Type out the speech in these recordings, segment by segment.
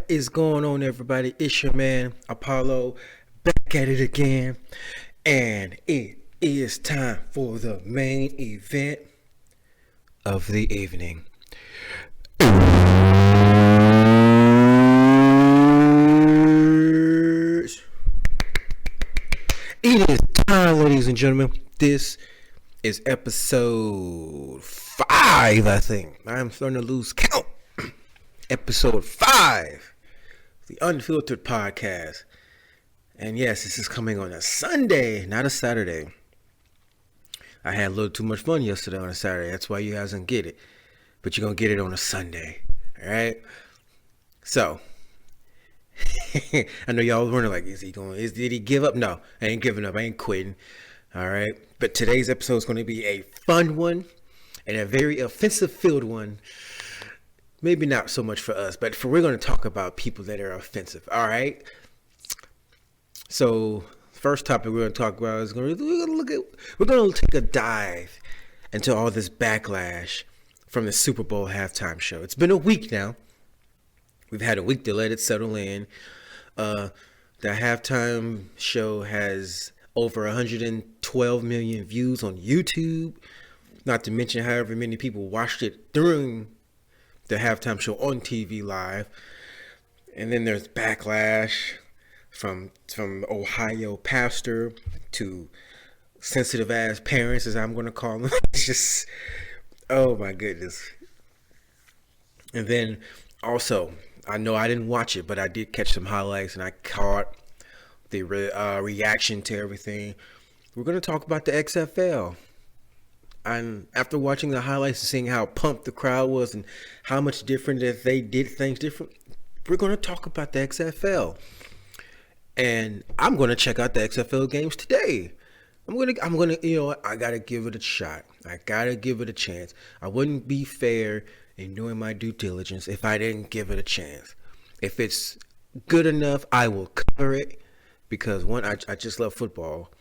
is going on, everybody? It's your man Apollo, back at it again, and it is time for the main event of the evening. It is time, ladies and gentlemen. This is episode 5, I think. I'm starting to lose count. Episode 5, the Unfiltered Podcast. And yes, this is coming on a Sunday, not a Saturday. I had a little too much fun yesterday on a Saturday. That's why you guys didn't get it. But you're going to get it on a Sunday. Alright? So, I know y'all was wondering, like, did he give up? No, I ain't giving up. I ain't quitting. Alright? But today's episode is going to be a fun one and a very offensive-filled one. Maybe not so much for us, but we're going to talk about people that are offensive. All right. So, first topic we're going to talk about is we're going to take a dive into all this backlash from the Super Bowl halftime show. It's been a week now. We've had a week to let it settle in. The halftime show has over 112 million views on YouTube. Not to mention however many people watched it during the halftime show on TV live. And then there's backlash from Ohio pastor to sensitive ass parents, as I'm going to call them. Just, oh my goodness. And then also, I know I didn't watch it, but I did catch some highlights and I caught the reaction to everything. We're going to talk about the XFL. And after watching the highlights and seeing how pumped the crowd was and how much different that they did things different, we're going to talk about the XFL. And I'm going to check out the XFL games today. I'm going to, I got to give it a shot. I got to give it a chance. I wouldn't be fair in doing my due diligence if I didn't give it a chance. If it's good enough, I will cover it because one, I just love football.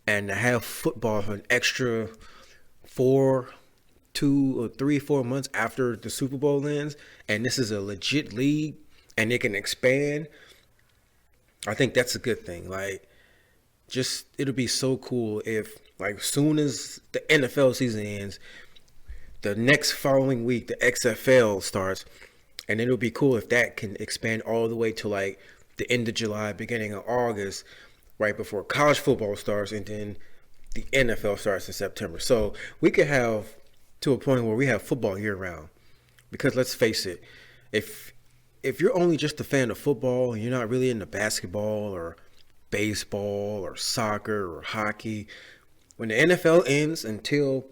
And to have football for an extra 4 months after the Super Bowl ends, and this is a legit league and it can expand, I think that's a good thing. Like, just it'll be so cool if, like, soon as the NFL season ends, the next following week the XFL starts, and it'll be cool if that can expand all the way to like the end of July, beginning of August, right before college football starts, and then the NFL starts in September. So we could have to a point where we have football year round. Because let's face it, if you're only just a fan of football and you're not really into basketball or baseball or soccer or hockey, when the NFL ends until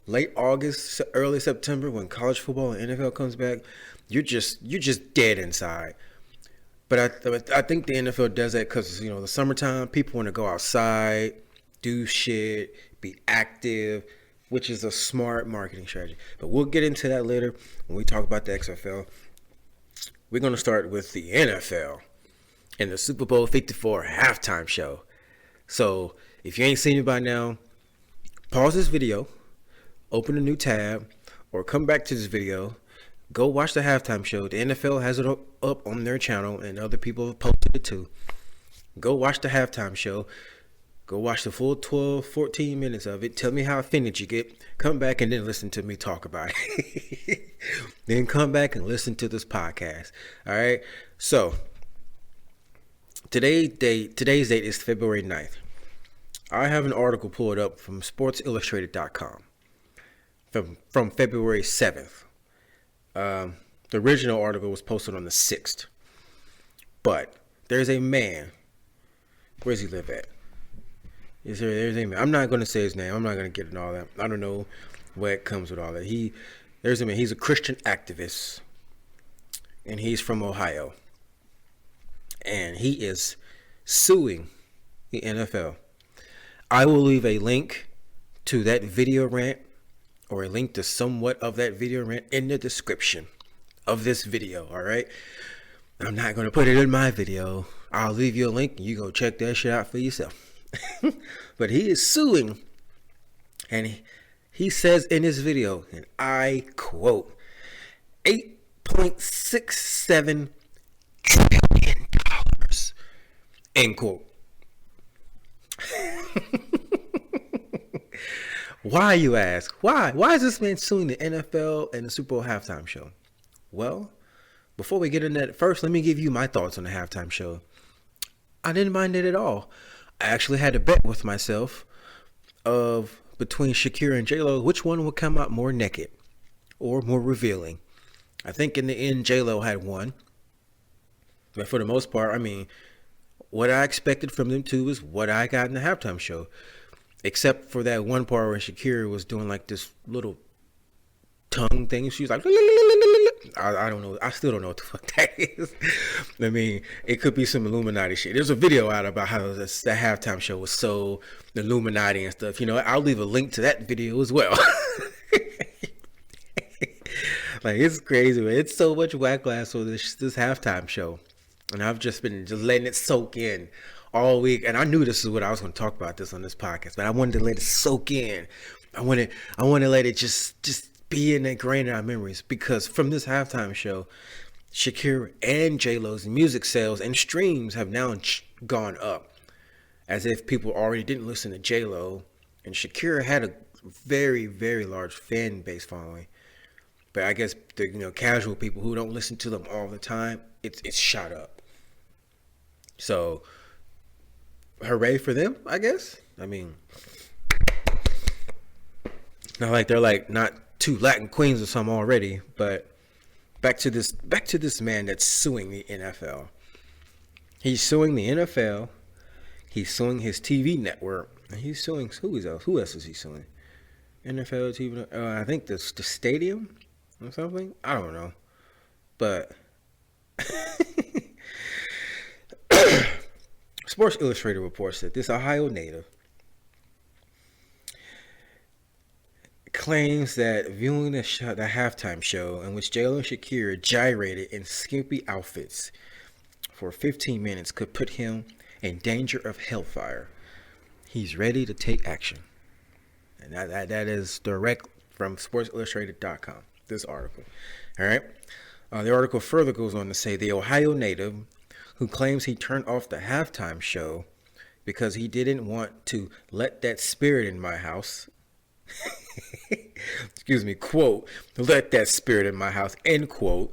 late August, early September, when college football and NFL comes back, you're just dead inside. But I think the NFL does that because, the summertime, people want to go outside, do shit, be active, which is a smart marketing strategy. But we'll get into that later when we talk about the XFL. We're going to start with the NFL and the Super Bowl 54 halftime show. So if you ain't seen it by now, pause this video, open a new tab, or come back to this video. Go watch the halftime show. The NFL has it up on their channel, and other people have posted it too. Go watch the halftime show. Go watch the full 14 minutes of it. Tell me how offended you get. Come back and then listen to me talk about it. Then come back and listen to this podcast. All right? So, today's date is February 9th. I have an article pulled up from sportsillustrated.com from February 7th. The original article was posted on the 6th. But there's a man. Where does he live at? There's a man. I'm not going to say his name. I'm not going to get into all that. I don't know what comes with all that. There's a man. He's a Christian activist. And he's from Ohio. And he is suing the NFL. I will leave a link to that video rant, or a link to somewhat of that video rant, in the description of this video, all right? I'm not going to put it in my video. I'll leave you a link and you go check that shit out for yourself. But he is suing, and he says in his video, and I quote, 8.67 trillion. End quote. Why, you ask? Why? Why is this man suing the NFL and the Super Bowl halftime show? Well, before we get into that, first, let me give you my thoughts on the halftime show. I didn't mind it at all. I actually had a bet with myself of between Shakira and J-Lo, which one would come out more naked or more revealing. I think in the end, J-Lo had won. But for the most part, I mean, what I expected from them two is what I got in the halftime show. Except for that one part where Shakira was doing like this little tongue thing. She was like, I don't know. I still don't know what the fuck that is. I mean, it could be some Illuminati shit. There's a video out about how the halftime show was so Illuminati and stuff. You know, I'll leave a link to that video as well. Like, it's crazy, man. It's so much backlash for this halftime show. And I've just been letting it soak in all week. And I knew this is what I was going to talk about this on this podcast, but I wanted to let it soak in. I want to let it just be ingrained in our memories, because from this halftime show, Shakira and J-Lo's music sales and streams have now gone up, as if people already didn't listen to J-Lo, and Shakira had a very, very large fan base following. But I guess the casual people who don't listen to them all the time, it's shot up. So, hooray for them, I guess. I mean, not like they're like not two Latin queens or something already, but back to this man that's suing the NFL. He's suing the NFL. He's suing his TV network. And he's suing who else is he suing? NFL TV. I think the stadium or something. I don't know, but Sports Illustrated reports that this Ohio native claims that viewing the halftime show in which J-Lo and Shakira gyrated in skimpy outfits for 15 minutes could put him in danger of hellfire. He's ready to take action. And that is direct from SportsIllustrated.com, this article. All right. The article further goes on to say the Ohio native who claims he turned off the halftime show because he didn't want to let that spirit in my house. Excuse me, quote, let that spirit in my house, end quote,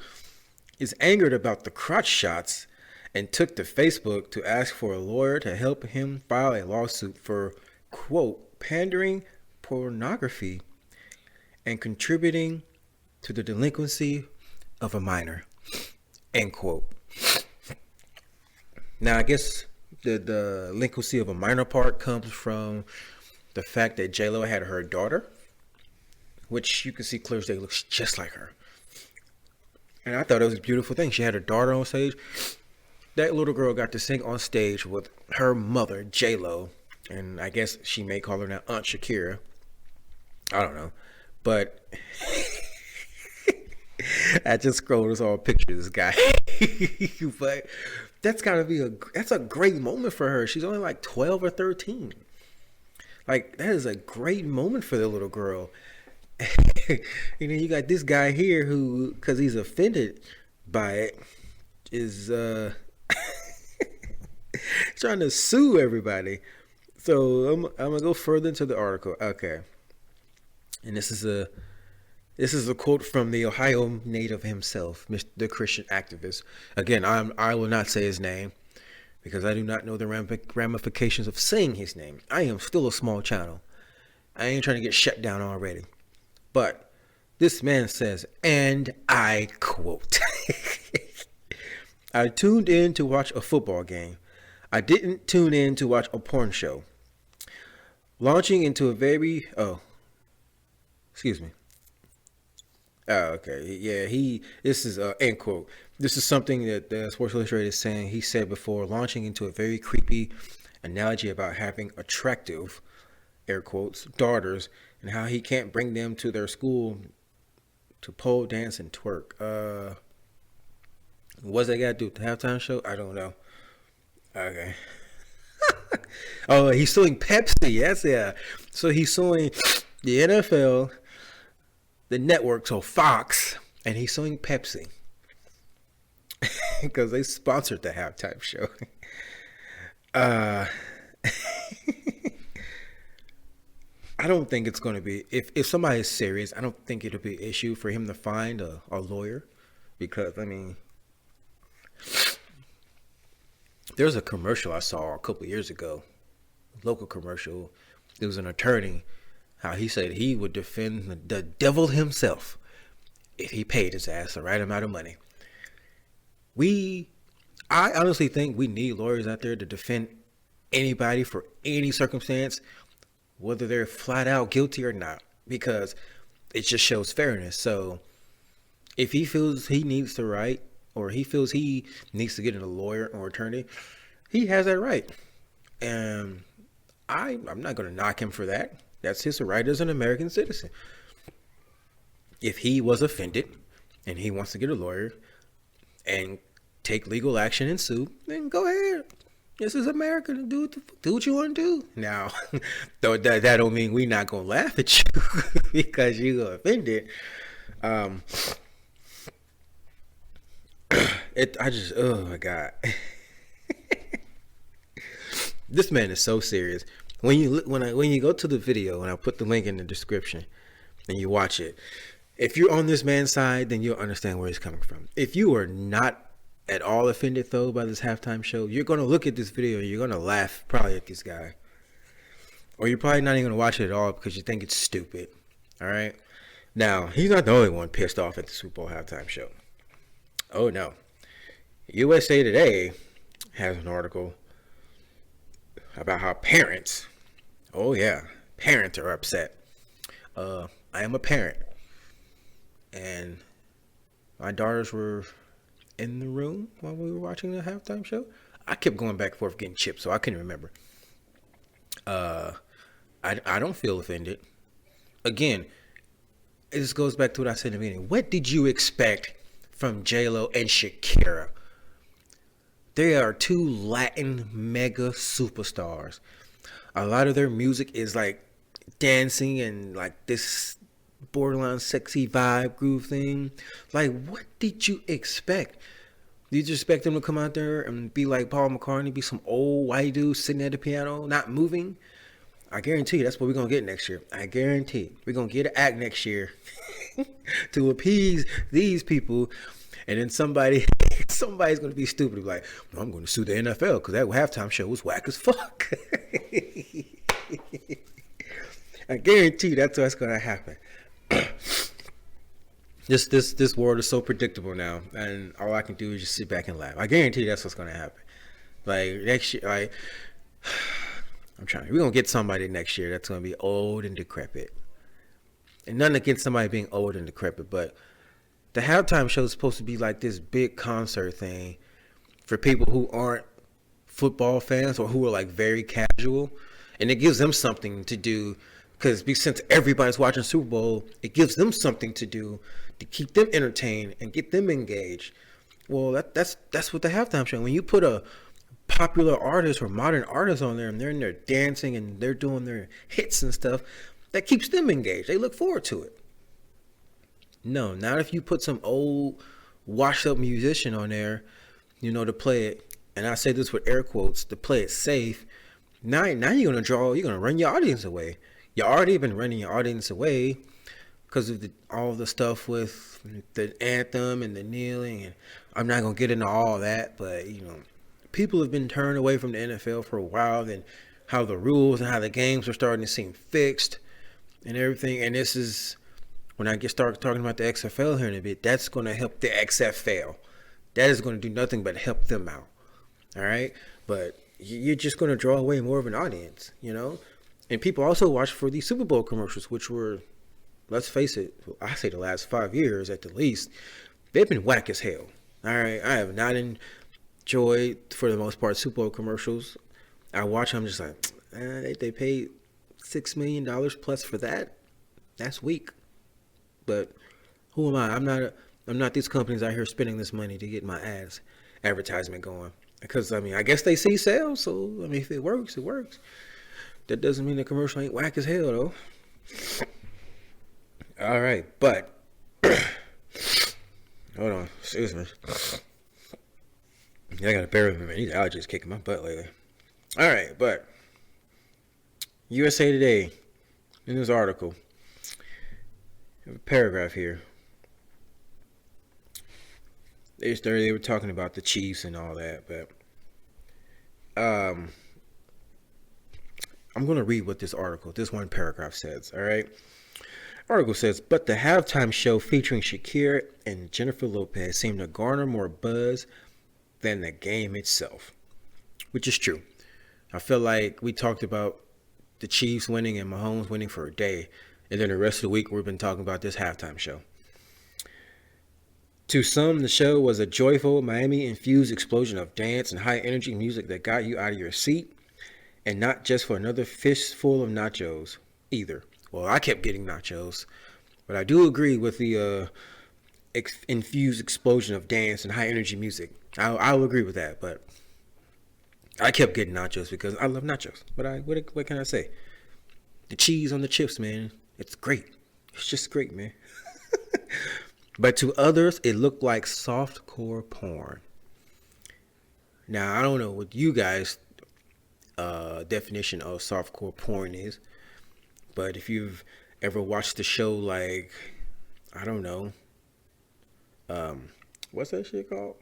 is angered about the crotch shots and took to Facebook to ask for a lawyer to help him file a lawsuit for, quote, pandering pornography and contributing to the delinquency of a minor, end quote. Now, I guess the delinquency of a minor part comes from the fact that J-Lo had her daughter, which you can see clearly looks just like her. And I thought it was a beautiful thing. She had her daughter on stage. That little girl got to sing on stage with her mother, J-Lo. And I guess she may call her now Aunt Shakira. I don't know. But I just scrolled this all picture of this guy. But that's gotta be that's a great moment for her. She's only like 12 or 13. Like, that is a great moment for the little girl. You got this guy here who, because he's offended by it, is trying to sue everybody. So I'm gonna go further into the article. Okay, and this is a quote from the Ohio native himself, the Christian activist. Again, I will not say his name, because I do not know the ramifications of saying his name. I am still a small channel. I ain't trying to get shut down already. But this man says, and I quote, I tuned in to watch a football game. I didn't tune in to watch a porn show. Launching into a very, excuse me. Oh, okay. Yeah, this is, end quote. This is something that Sports Illustrated is saying. He said before, launching into a very creepy analogy about having attractive, air quotes, daughters, and how he can't bring them to their school to pole dance and twerk. What's that got to do with the halftime show? I don't know. Okay. Oh, he's suing Pepsi. Yes, yeah. So he's suing the NFL, the network, so Fox, and he's suing Pepsi. because they sponsored the halftime show. Uh, I don't think it's going to be, if somebody is serious, I don't think it'll be an issue for him to find a lawyer. Because, I mean, there's a commercial I saw a couple years ago, a local commercial. It was an attorney, how he said he would defend the devil himself if he paid his ass the right amount of money. I honestly think we need lawyers out there to defend anybody for any circumstance, whether they're flat out guilty or not, because it just shows fairness. So if he feels he needs to write, or he feels he needs to get a lawyer or attorney, he has that right. And I'm not going to knock him for that. That's his right as an American citizen. If he was offended and he wants to get a lawyer and take legal action and sue, then go ahead. This is America. Do what you want to do. Now, though that don't mean we not gonna laugh at you because you got offended. Oh my God. This man is so serious. When you go to the video, and I'll put the link in the description, and you watch it, if you're on this man's side, then you'll understand where he's coming from. If you are not at all offended though by this halftime show, you're gonna look at this video and you're gonna laugh probably at this guy, or you're probably not even gonna watch it at all because you think it's stupid. All right. Now, he's not the only one pissed off at the Super Bowl halftime show. Oh no. USA Today has an article about how parents are upset. I am a parent, and my daughters were in the room while we were watching the halftime show. I kept going back and forth getting chips, so I couldn't remember. I don't feel offended. Again, it just goes back to what I said in the beginning. What did you expect from J-Lo and Shakira? They are two Latin mega superstars. A lot of their music is like dancing and like this borderline sexy vibe groove thing. Like, what did you expect? Did you expect them to come out there and be like Paul McCartney, be some old white dude sitting at the piano, not moving? I guarantee you that's what we're going to get next year. I guarantee we're going to get an act next year to appease these people. And then somebody's going to be stupid and be like, well, I'm going to sue the NFL because that halftime show was whack as fuck. I guarantee you that's what's going to happen. This world is so predictable now, and all I can do is just sit back and laugh. I guarantee you that's what's going to happen. Like next year, like we're going to get somebody next year that's going to be old and decrepit. And nothing against somebody being old and decrepit, but the halftime show is supposed to be like this big concert thing for people who aren't football fans or who are like very casual, and it gives them something to do. Because since everybody's watching Super Bowl, it gives them something to do to keep them entertained and get them engaged. Well, that's what the halftime show. When you put a popular artist or modern artist on there and they're in there dancing and they're doing their hits and stuff, that keeps them engaged. They look forward to it. No, not if you put some old washed up musician on there, to play it. And I say this with air quotes, to play it safe. Now you're gonna run your audience away. You already been running your audience away because of all the stuff with the anthem and the kneeling, and I'm not gonna get into all that, but people have been turned away from the NFL for a while, and how the rules and how the games are starting to seem fixed and everything. And this is when I start talking about the XFL here in a bit. That's gonna help the XFL. That is gonna do nothing but help them out. All right, but you're just gonna draw away more of an audience, And people also watch for these Super Bowl commercials, which were, let's face it, I say the last 5 years at the least, they've been whack as hell. All right, I have not enjoyed, for the most part, Super Bowl commercials. I watch them just like, they paid $6 million plus for that. That's weak. But who am I? I'm not these companies out here spending this money to get my advertisement going. Because, I guess they see sales, so, if it works, it works. That doesn't mean the commercial ain't whack as hell, though. All right, but hold on, excuse me. I gotta bear with me, man. These allergies kicking my butt lately. All right, but USA Today, in this article, I have a paragraph here. They were talking about the Chiefs and all that, but I'm going to read what this one paragraph says, all right? Article says, but the halftime show featuring Shakira and Jennifer Lopez seemed to garner more buzz than the game itself, which is true. I feel like we talked about the Chiefs winning and Mahomes winning for a day, and then the rest of the week we've been talking about this halftime show. To some, the show was a joyful, Miami-infused explosion of dance and high-energy music that got you out of your seat, and not just for another fistful of nachos either. Well, I kept getting nachos, but I do agree with the infused explosion of dance and high-energy music. I'll agree with that, but I kept getting nachos because I love nachos. But what can I say? The cheese on the chips, man, it's great. It's just great, man. But to others, it looked like softcore porn. Now, I don't know what you guys' definition of softcore porn is, but if you've ever watched the show, like, I don't know, what's that shit called?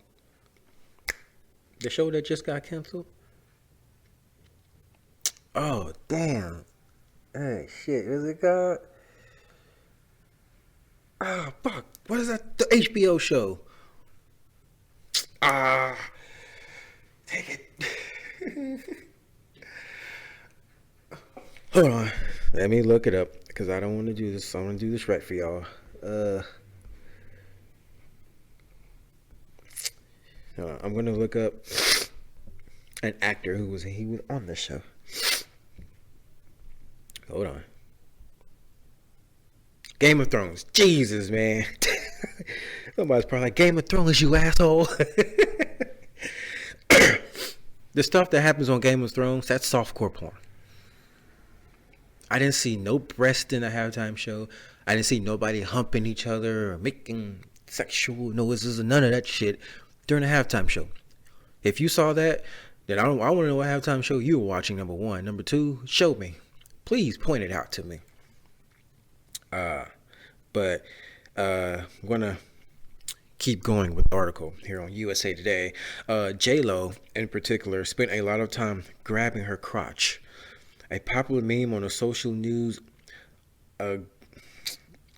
The show that just got canceled? Oh, damn. Hey, shit, is it called? Ah, fuck. What is that? The HBO show. Take it. Hold on. Let me look it up because I don't want to do this. I want to do this right for y'all. I'm going to look up an actor who was on the show. Hold on. Game of Thrones. Jesus, man. Somebody's probably like, Game of Thrones, you asshole. The stuff that happens on Game of Thrones, that's softcore porn. I didn't see no breast in the halftime show. I didn't see nobody humping each other or making sexual noises or none of that shit during the halftime show. If you saw that, then I want to know what halftime show you were watching, number one. Number two, show me. Please point it out to me. But I'm going to keep going with the article here on USA Today. J-Lo, in particular, spent a lot of time grabbing her crotch. A popular meme on a social news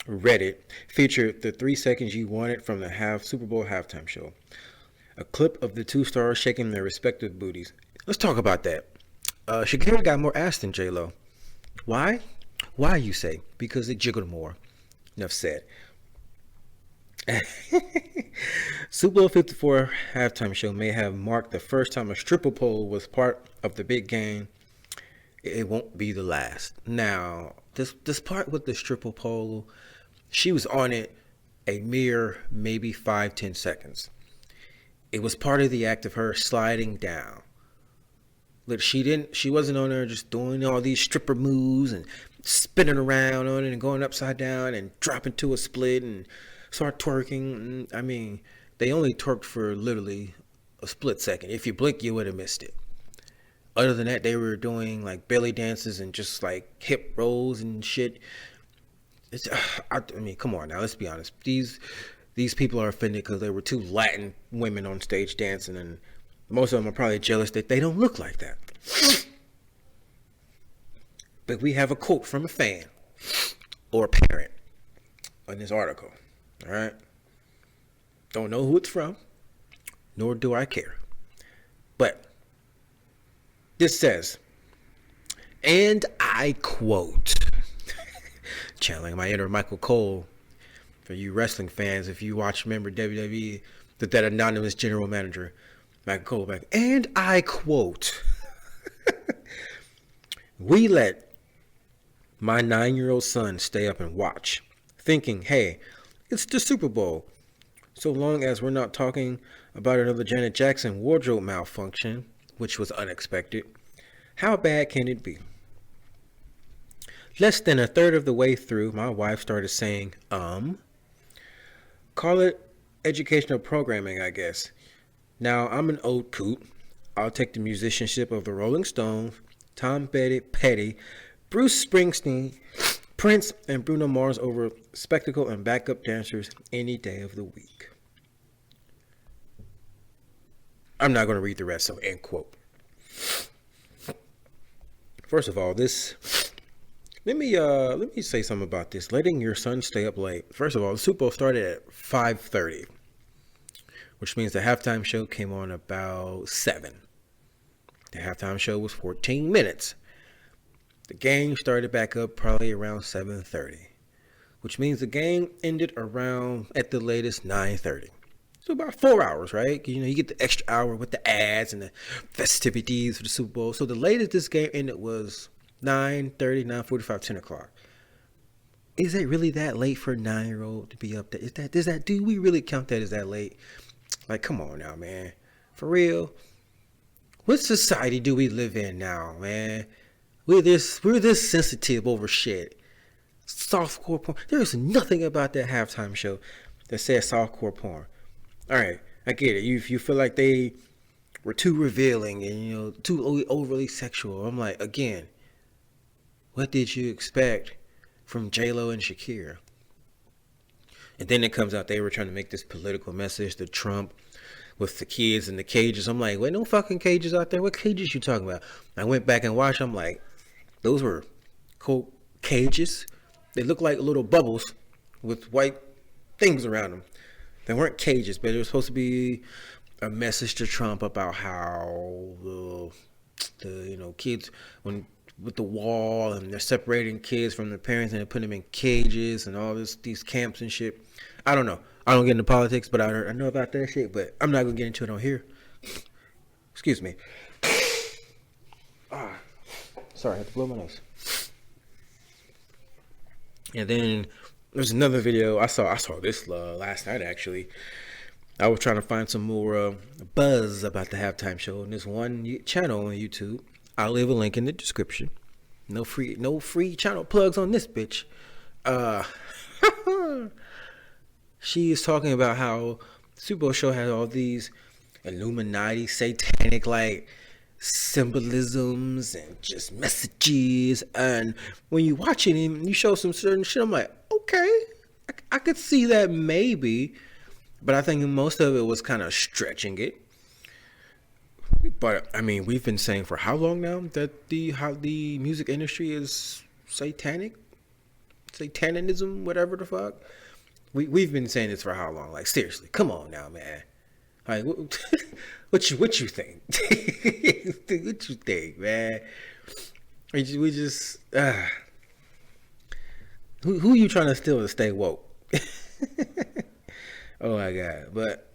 Reddit featured the 3 seconds you wanted from the Super Bowl halftime show. A clip of the two stars shaking their respective booties. Let's talk about that. Shakira got more ass than J-Lo. Why? Why, you say? Because it jiggled more. Enough said. Super Bowl 54 halftime show may have marked the first time a stripper pole was part of the big game. It won't be the last. Now, this part with the stripper pole, she was on it a mere maybe 5-10 seconds. It was part of the act of her sliding down. Look, she wasn't on there just doing all these stripper moves and spinning around on it and going upside down and dropping to a split and start twerking. I mean, they only twerked for literally a split second. If you blink, you would have missed it. Other than that, they were doing like belly dances and just like hip rolls and shit. I mean, come on now, let's be honest. These people are offended because there were two Latin women on stage dancing, and most of them are probably jealous that they don't look like that. But we have a quote from a fan or a parent in this article. All right. Don't know who it's from, nor do I care. But this says, and I quote, channeling my inner Michael Cole, for you wrestling fans, if you remember WWE, that anonymous general manager, Michael Cole, and I quote, we let my 9-year-old son stay up and watch, thinking, hey, it's the Super Bowl. So long as we're not talking about another Janet Jackson wardrobe malfunction, which was unexpected, how bad can it be? Less than a third of the way through, my wife started saying, call it educational programming, I guess. Now, I'm an old coot. I'll take the musicianship of the Rolling Stones, Tom Petty, Bruce Springsteen, Prince, and Bruno Mars over spectacle and backup dancers any day of the week. I'm not going to read the rest, so end quote. First of all, let me say something about this. Letting your son stay up late. First of all, the Super Bowl started at 5:30, which means the halftime show came on about 7. The halftime show was 14 minutes. The game started back up probably around 7:30, which means the game ended around, at the latest, 9:30. So about 4 hours, right? You know, you get the extra hour with the ads and the festivities for the Super Bowl. So the latest this game ended was 9:30, 9:45, 10 o'clock. Is it really that late for a 9-year-old to be up there? Do we really count that as that late? Like, come on now, man. For real? What society do we live in now, man? We're this sensitive over shit. Softcore porn. There is nothing about that halftime show that says softcore porn. All right, I get it. You feel like they were too revealing and, you know, too overly sexual. I'm like, again, what did you expect from J-Lo and Shakira? And then it comes out they were trying to make this political message to Trump with the kids in the cages. I'm like, wait, no fucking cages out there. What cages you talking about? I went back and watched. I'm like, those were cool cages. They look like little bubbles with white things around them. They weren't cages, but it was supposed to be a message to Trump about how the kids with the wall, and they're separating kids from their parents and they're putting them in cages and all these camps and shit. I don't know. I don't get into politics, but I know about that shit. But I'm not gonna get into it on here. Excuse me. Sorry, I had to blow my nose. And then there's another video I saw this last night, actually. I was trying to find some more buzz about the halftime show, and this one channel on YouTube. I'll leave a link in the description. No free channel plugs on this bitch. She is talking about how the Super Bowl show has all these Illuminati, satanic like symbolisms and just messages, and when you watch it and you show some certain shit, I'm like, okay, I could see that maybe, but I think most of it was kind of stretching it. But I mean, we've been saying for how long now that the music industry is satanism, whatever the fuck. We've been saying this for how long? Like, seriously, come on now, man. Like, what you think? What you think, man? We just who you trying to steal to stay woke? Oh my god! But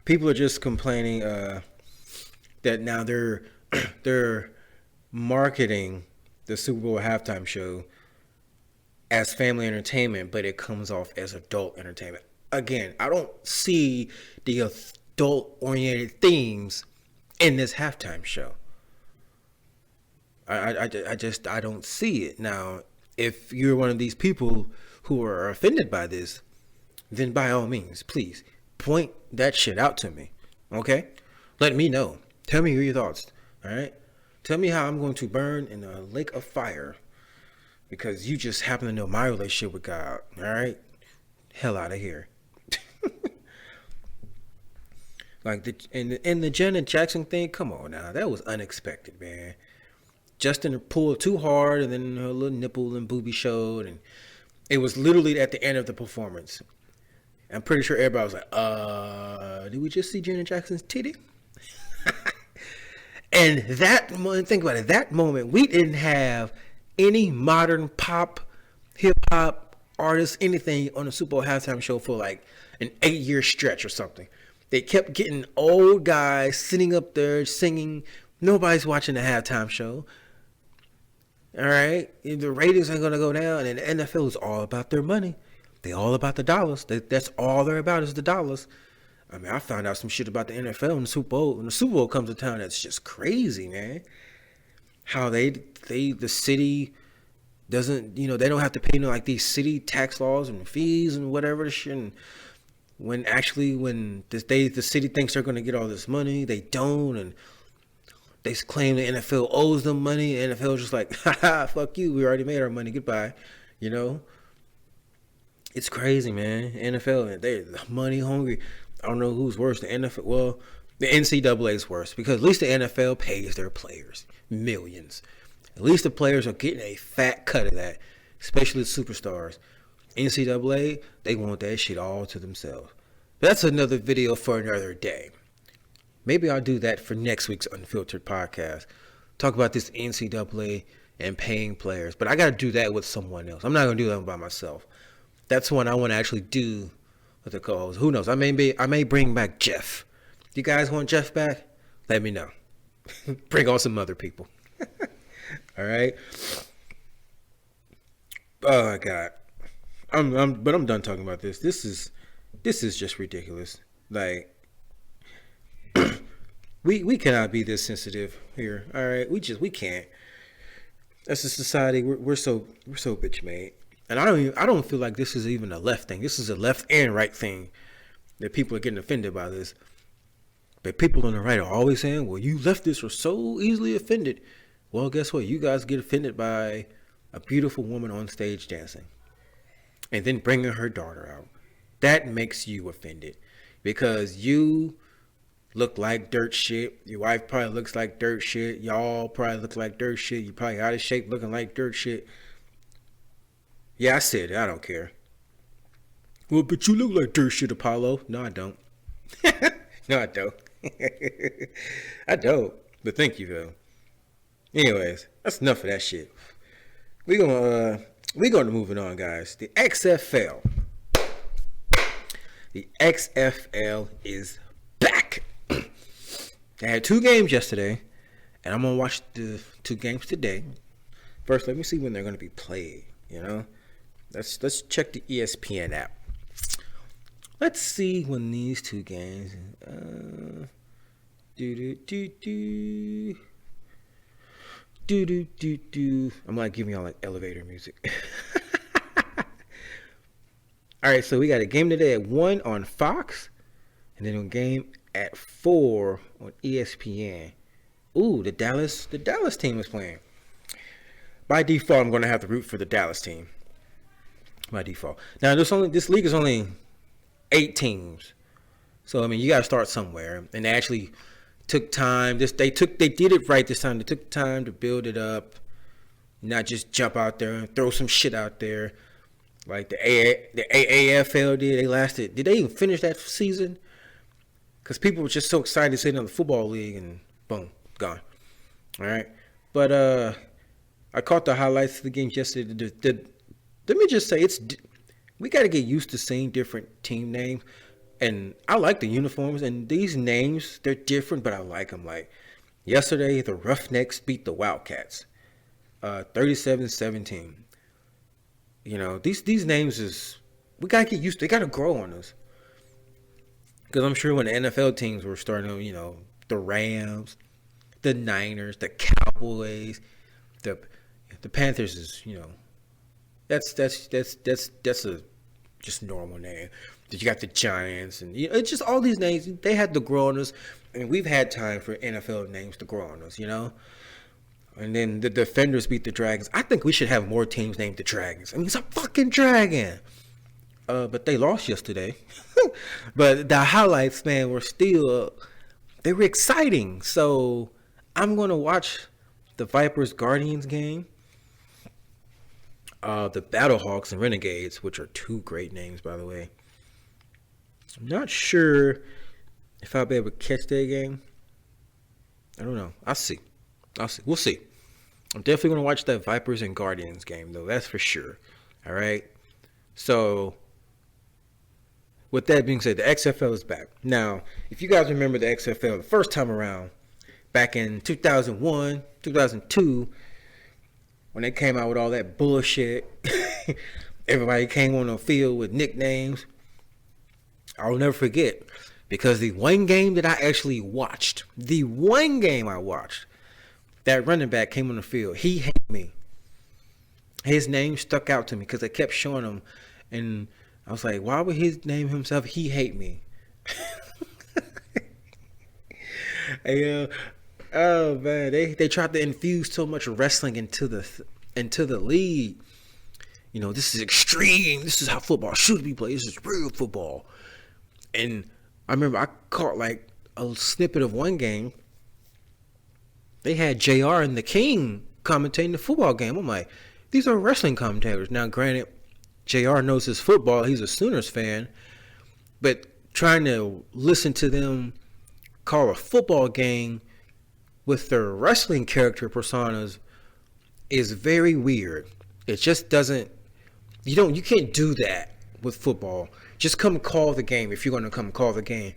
people are just complaining that now they're marketing the Super Bowl halftime show as family entertainment, but it comes off as adult entertainment. Again, I don't see the adult-oriented themes in this halftime show. I don't see it. Now, if you're one of these people who are offended by this, then by all means, please point that shit out to me. Okay? Let me know. Tell me your thoughts. All right? Tell me how I'm going to burn in a lake of fire because you just happen to know my relationship with God. All right? Hell out of here. Like the Janet Jackson thing, come on now. That was unexpected, man. Justin pulled too hard, and then her little nipple and boobie showed, and it was literally at the end of the performance. I'm pretty sure everybody was like, did we just see Janet Jackson's titty? And that moment, think about it, that moment, we didn't have any modern pop, hip-hop artists, anything on the Super Bowl halftime show for like an 8-year stretch or something. They kept getting old guys sitting up there singing. Nobody's watching the halftime show. All right? The ratings are going to go down, and the NFL is all about their money. They all about the dollars. That's all they're about is the dollars. I mean, I found out some shit about the NFL and the Super Bowl. When the Super Bowl comes to town, that's just crazy, man. How the city doesn't, they don't have to pay like these city tax laws and fees and whatever the shit. And when the city thinks they're going to get all this money, they don't, and they claim the NFL owes them money. The NFL is just like, haha, fuck you, we already made our money, goodbye. You know, it's crazy, man. NFL, they're money hungry. I don't know who's worse, the NFL. Well, the NCAA is worse because at least the NFL pays their players millions. At least the players are getting a fat cut of that, especially the superstars. NCAA, they want that shit all to themselves. But that's another video for another day. Maybe I'll do that for next week's Unfiltered Podcast. Talk about this NCAA and paying players. But I got to do that with someone else. I'm not going to do that by myself. That's one I want to actually do with the co-host. Who knows? I may bring back Jeff. You guys want Jeff back? Let me know. Bring on some other people. All right. Oh my God. But I'm done talking about this. This is just ridiculous. Like, we cannot be this sensitive here. All right. We can't. As a society, we're so bitch made. And I don't feel like this is even a left thing. This is a left and right thing that people are getting offended by this. But people on the right are always saying, well, you leftists are so easily offended. Well, guess what? You guys get offended by a beautiful woman on stage dancing and then bringing her daughter out. That makes you offended because you look like dirt shit. Your wife probably looks like dirt shit. Y'all probably look like dirt shit. You probably out of shape looking like dirt shit. Yeah, I said it. I don't care. Well, but you look like dirt shit, Apollo. No, I don't. No, I don't. I don't. But thank you, though. Anyways, that's enough of that shit. We're gonna moving on, guys. The XFL. The XFL is back. They had 2 games yesterday, and I'm gonna watch the 2 games today. First, let me see when they're gonna be played. You know, let's check the ESPN app. Let's see when these 2 games. I'm like giving y'all like elevator music. All right, so we got a game today at 1 on Fox, and then a game at 4 on ESPN. Ooh, the Dallas team is playing. By default, I'm going to have to root for the Dallas team. By default. Now, this league is only 8 teams, so I mean you got to start somewhere. And they actually took time. They did it right this time. They took time to build it up, not just jump out there and throw some shit out there like the AAFL did. They lasted. Did they even finish that season? Because people were just so excited sitting on the football league, and boom, gone. All right, but I caught the highlights of the games yesterday. Let me just say we got to get used to seeing different team names. And I like the uniforms. And these names, they're different, but I like them. Like, yesterday, the Roughnecks beat the Wildcats. 37-17. You know, these names we got to get used to. They got to grow on us. Because I'm sure when the NFL teams were starting, you know, the Rams, the Niners, the Cowboys, the Panthers is, you know, that's a just normal name. You got the Giants, and you know, it's just all these names. They had to grow on us, and we've had time for NFL names to grow on us, you know. And then the Defenders beat the Dragons. I think we should have more teams named the Dragons. I mean, it's a fucking dragon. But they lost yesterday. But the highlights, man, they were exciting. So I'm gonna watch the Vipers Guardians game. The Battlehawks and Renegades, which are 2 great names, by the way. I'm not sure if I'll be able to catch that game. I don't know. I'll see. We'll see. I'm definitely going to watch that Vipers and Guardians game, though. That's for sure. All right? So, with that being said, the XFL is back. Now, if you guys remember the XFL the first time around, back in 2001, 2002, when they came out with all that bullshit, everybody came on the field with nicknames. I'll never forget, because the one game that I actually watched, that running back came on the field. He hated me. His name stuck out to me because they kept showing him, and I was like, why would he name himself He Hate Me? And, oh man, they tried to infuse so much wrestling into the league. You know, this is extreme. This is how football should be played. This is real football. And I remember I caught like a snippet of one game. They had JR and the King commentating the football game. I'm like, these are wrestling commentators. Now, granted, JR knows his football. He's a Sooners fan. But trying to listen to them call a football game with their wrestling character personas is very weird. It just doesn't, you can't do that with football. Just come call the game if you're going to come call the game,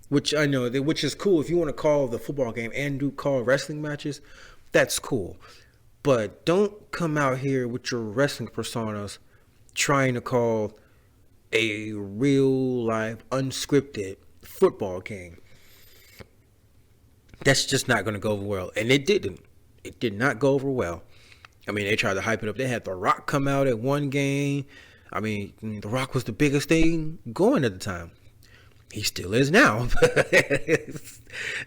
which I know, which is cool. If you want to call the football game and call wrestling matches, that's cool. But don't come out here with your wrestling personas trying to call a real life unscripted football game. That's just not going to go over well. And it didn't. It did not go over well. I mean, they tried to hype it up. They had The Rock come out at one game. I mean, The Rock was the biggest thing going at the time. He still is now.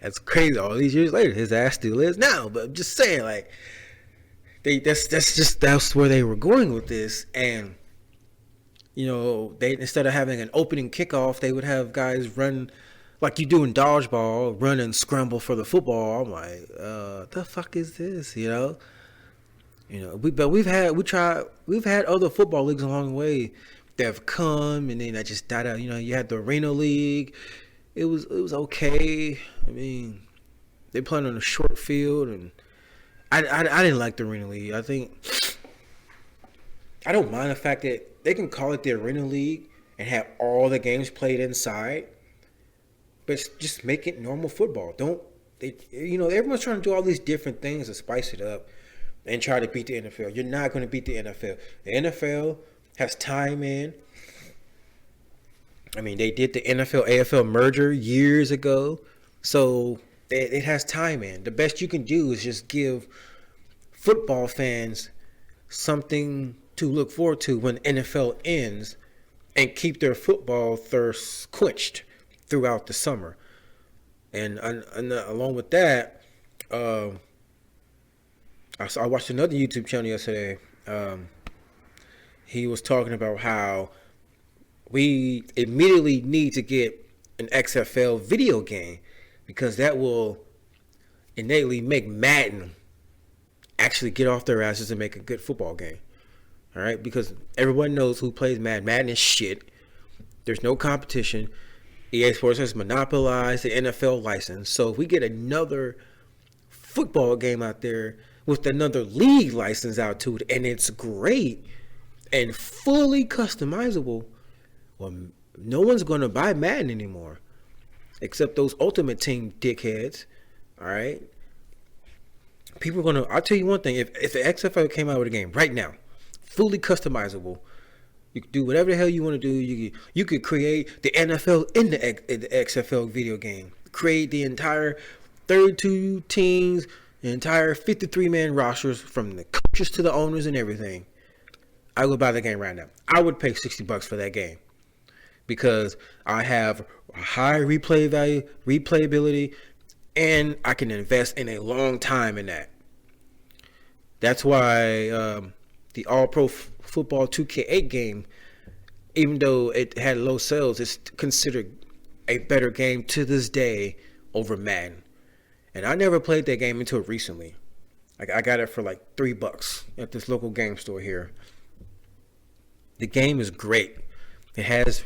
That's crazy. All these years later, his ass still is now. But I'm just saying, like, that's where they were going with this. And, you know, they, instead of having an opening kickoff, they would have guys run like you do in dodgeball, run and scramble for the football. I'm like, the fuck is this? You know, we've had other football leagues along the way that have come and then that just died out. You know, you had the Arena League. It was okay. I mean, they played on a short field, and I didn't like the Arena League. I don't mind the fact that they can call it the Arena League and have all the games played inside. But just make it normal football. Everyone's trying to do all these different things to spice it up and try to beat the NFL. You're not going to beat the NFL. The NFL has time in. I mean, they did the NFL-AFL merger years ago. So it has time in. The best you can do is just give football fans something to look forward to when NFL ends and keep their football thirst quenched throughout the summer. And along with that, I watched another YouTube channel yesterday. He was talking about how we immediately need to get an XFL video game because that will innately make Madden actually get off their asses and make a good football game. All right, because everyone knows who plays Madden. Madden is shit. There's no competition. EA Sports has monopolized the NFL license. So if we get another football game out there with another league license out to it, and it's great and fully customizable, well, no one's going to buy Madden anymore except those Ultimate Team dickheads. All right? People are going to... I'll tell you one thing. If the XFL came out with a game right now, fully customizable, you could do whatever the hell you want to do. You could create the NFL in the XFL video game. Create the entire 32 teams, the entire 53-man rosters from the coaches to the owners and everything. I would buy the game right now. I would pay $60 for that game because I have a high replay value, replayability, and I can invest in a long time in that. That's why the All-Pro Football 2K8 game, even though it had low sales, it's considered a better game to this day over Madden. And I never played that game until recently. I got it for like $3 at this local game store here. The game is great. It has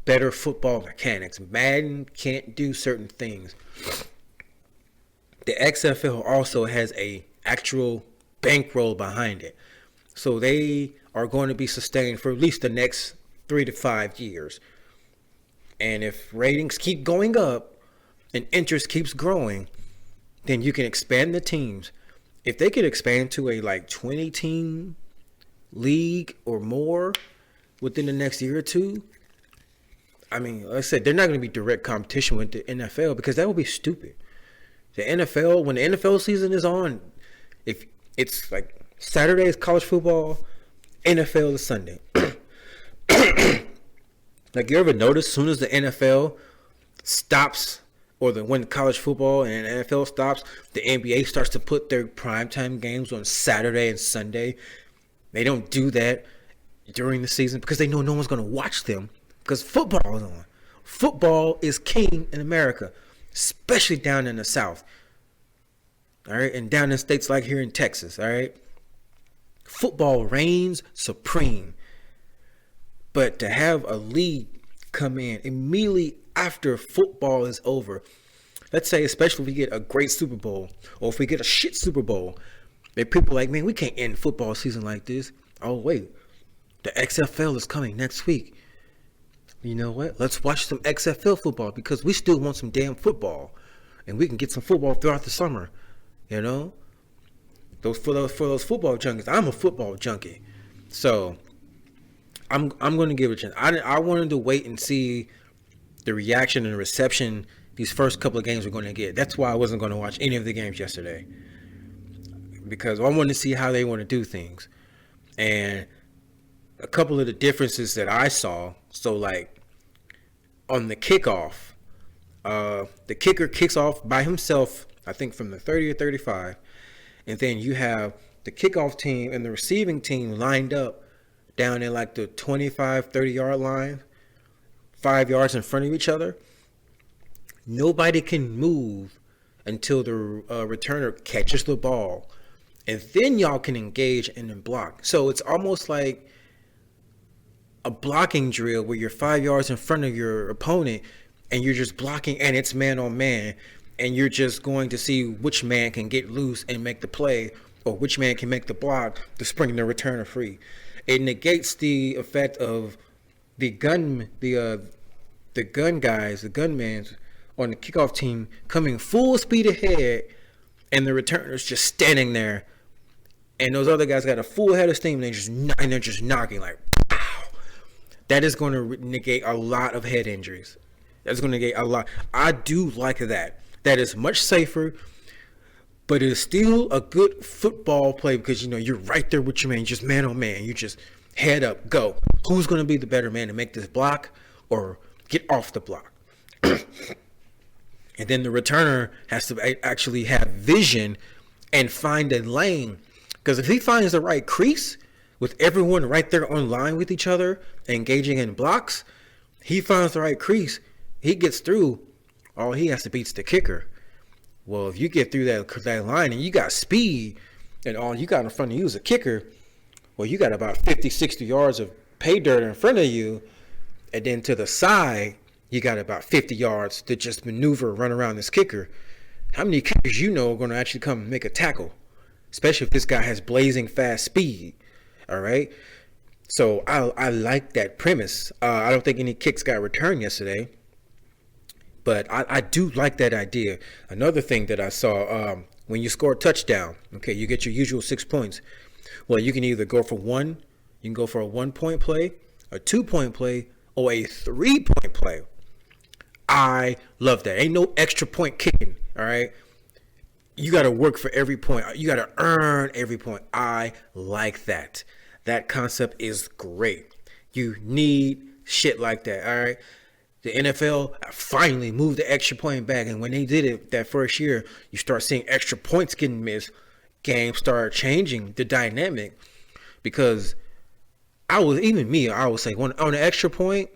better football mechanics. Madden can't do certain things. The XFL also has a actual bankroll behind it. So they are going to be sustained for at least the next 3 to 5 years. And if ratings keep going up and interest keeps growing, then you can expand the teams. If they could expand to a like 20 team league or more within the next year or two, I mean, like I said, they're not going to be direct competition with the NFL because that would be stupid. The NFL, when the NFL season is on, if it's like Saturday is college football, NFL is Sunday. Like, you ever notice, as soon as the NFL stops, or when college football and NFL stops, the NBA starts to put their primetime games on Saturday and Sunday. They don't do that during the season because they know no one's going to watch them because football is on. Football is king in America, especially down in the South. All right, and down in states like here in Texas, all right? Football reigns supreme. But to have a league come in immediately after football is over, let's say, especially if we get a great Super Bowl, or if we get a shit Super Bowl, that people are like, man, we can't end football season like this. Oh, wait, the XFL is coming next week. You know what? Let's watch some XFL football because we still want some damn football, and we can get some football throughout the summer. You know, for those football junkies. I'm a football junkie, so I'm going to give it a chance. I wanted to wait and see the reaction and the reception these first couple of games we're going to get. That's why I wasn't going to watch any of the games yesterday, because I wanted to see how they want to do things. And a couple of the differences that I saw, so like on the kickoff, the kicker kicks off by himself, I think from the 30 or 35, and then you have the kickoff team and the receiving team lined up down in like the 25, 30-yard line, 5 yards in front of each other. Nobody can move until the returner catches the ball, and then y'all can engage and then block. So it's almost like a blocking drill where you're 5 yards in front of your opponent and you're just blocking, and it's man on man, and you're just going to see which man can get loose and make the play, or which man can make the block to spring the returner free. It negates the effect of the gunmen on the kickoff team coming full speed ahead, and the returner's just standing there, and those other guys got a full head of steam, and they're just knocking like, pow. That is going to negate a lot of head injuries. That's going to negate a lot. I do like that. That is much safer, but it is still a good football play because, you know, you're right there with your man, just man on man. You just head up, go. Who's going to be the better man to make this block or get off the block? And then the returner has to actually have vision and find a lane. Because if he finds the right crease with everyone right there on line with each other, engaging in blocks, he finds the right crease, he gets through, all he has to beat is the kicker. Well, if you get through that line and you got speed and all you got in front of you is a kicker, well, you got about 50, 60 yards of pay dirt in front of you. And then to the side, you got about 50 yards to just maneuver, run around this kicker. How many kickers you know are going to actually come and make a tackle? Especially if this guy has blazing fast speed. All right? So I like that premise. I don't think any kicks got returned yesterday. But I do like that idea. Another thing that I saw, when you score a touchdown, okay, you get your usual 6 points. Well, you can either go for one, you can go for a 1 point play, a 2 point play, or a 3 point play. I love that. Ain't no extra point kicking, all right? You got to work for every point. You got to earn every point. I like that. That concept is great. You need shit like that, all right? The NFL finally moved the extra point back, and when they did it that first year, you start seeing extra points getting missed. Games start changing the dynamic, because I would say on an extra point,